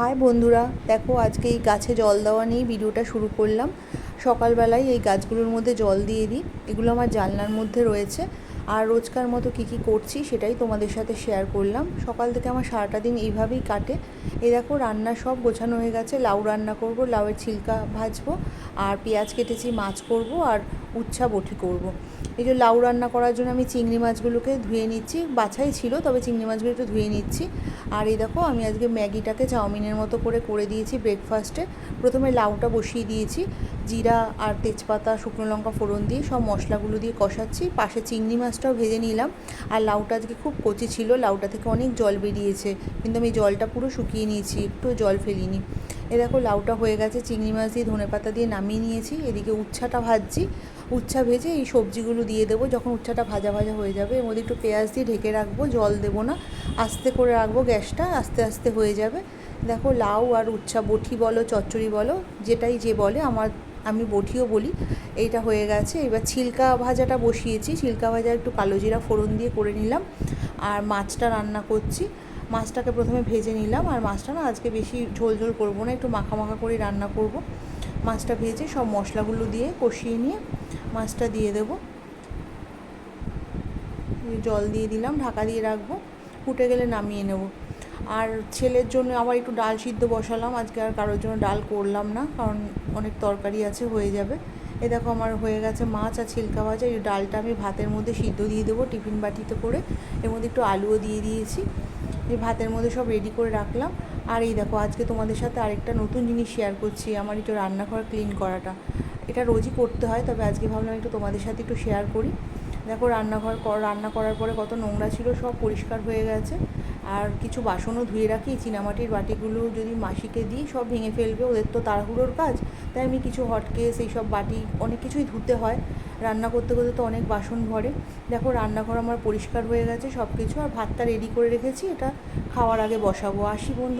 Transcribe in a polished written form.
High বন্ধুরা, দেখো আজকে এই গাছে জল দেওয়া নিয়েই ভিডিওটা শুরু করলাম। সকালবেলায় এই গাছগুলোর মধ্যে জল দিয়ে দিই। এগুলো আমার জানলার মধ্যে রয়েছে। আর রোজকার মতো কী কী করছি সেটাই তোমাদের সাথে শেয়ার করলাম। সকাল থেকে আমার সারাটা দিন এইভাবেই কাটে। এই দেখো রান্না সব গোছানো হয়ে গেছে। লাউ রান্না করব, লাউয়ের ছিলকা ভাজবো, আর পেঁয়াজ কেটেছি, মাছ করব, আর উচ্ছা বটি করব। এই যে লাউ রান্না করার জন্য আমি চিংড়ি মাছগুলোকে ধুয়ে নিচ্ছি। বাছাই ছিল, তবে চিংড়ি মাছগুলো একটু ধুয়ে নিচ্ছি। আর এই দেখো আমি আজকে ম্যাগিটাকে চাউমিনের মতো করে দিয়েছি ব্রেকফাস্টে। প্রথমে লাউটা বসিয়ে দিয়েছি, জিরা আর তেজপাতা শুকনো লঙ্কা ফোড়ন দিয়ে সব মশলাগুলো দিয়ে কষাচ্ছি। পাশে চিংড়ি মাছটাও ভেজে নিলাম। আর লাউটা আজকে খুব কচি ছিল, লাউটা থেকে অনেক জল বেরিয়েছে, কিন্তু আমি জলটা পুরো শুকিয়ে নিয়েছি, একটু জল ফেলিনি। এ দেখো লাউটা হয়ে গেছে, চিংড়ি মাছ দিয়ে ধনেপাতা দিয়ে নামিয়ে নিয়েছি। এদিকে উচ্ছাটা ভাজছি। উচ্ছা ভেজে এই সবজিগুলো দিয়ে দেবো। যখন উচ্ছাটা ভাজা ভাজা হয়ে যাবে এর মধ্যে একটু পেঁয়াজ দিয়ে ঢেকে রাখবো, জল দেবো না, আস্তে করে রাখবো গ্যাসটা, আস্তে আস্তে হয়ে যাবে। দেখো লাউ আর উচ্ছা, বটি বলো চচ্চড়ি বলো, যেটাই যে বলে, আমি বটিও বলি। এইটা হয়ে গেছে। এবার ছিলকা ভাজাটা বসিয়েছি। ছিলকা ভাজা একটু কালো জিরা ফোড়ন দিয়ে করে নিলাম। আর মাছটা রান্না করছি। মাছটাকে প্রথমে ভেজে নিলাম। আর মাছটা না আজকে বেশি ঝোল ঝোল করবো না, একটু মাখা মাখা করে রান্না করব। মাছটা ভেজে সব মশলাগুলো দিয়ে কষিয়ে নিয়ে মাছটা দিয়ে দেবো। জল দিয়ে দিলাম, ঢাকা দিয়ে রাখবো, ফুটে গেলে নামিয়ে নেব। আর ছেলের জন্য আবার একটু ডাল সিদ্ধ বসালাম। আজকে আর কারোর জন্য ডাল করলাম না, কারণ অনেক তরকারি আছে, হয়ে যাবে। এ দেখো আমার হয়ে গেছে মাছ আর ছিলকা ভাজা। এই ডালটা আমি ভাতের মধ্যে সিদ্ধ দিয়ে দেবো টিফিন বাটিতে করে। এর মধ্যে একটু আলুও দিয়ে দিয়েছি। এই ভাতের মধ্যে সব রেডি করে রাখলাম। আর এই দেখো আজকে তোমাদের সাথে আরেকটা নতুন জিনিস শেয়ার করছি, আমার একটু রান্নাঘর ক্লিন করাটা। এটা রোজই করতে হয়, তবে আজকে ভাবলাম একটু তোমাদের সাথে একটু শেয়ার করি। দেখো রান্না করার পরে কত নোংরা ছিল, সব পরিষ্কার হয়ে গেছে। আর কিছু বাসনও ধুয়ে রাখি। চীনামাটির বাটিগুলো যদি মাসিকে দিই সব ভেঙে ফেলবে, ওদের তো তাড়াহুড়োর কাজ। তাই আমি কিছু হটকেস, এইসব বাটি, অনেক কিছুই ধুতে হয়। রান্না করতে করতে তো অনেক বাসন ভরে। দেখো রান্নাঘর আমার পরিষ্কার হয়ে গেছে সব কিছু। আর ভাতটা রেডি করে রেখেছি, এটা খাওয়ার আগে বসাবো। আসি বন্ধু।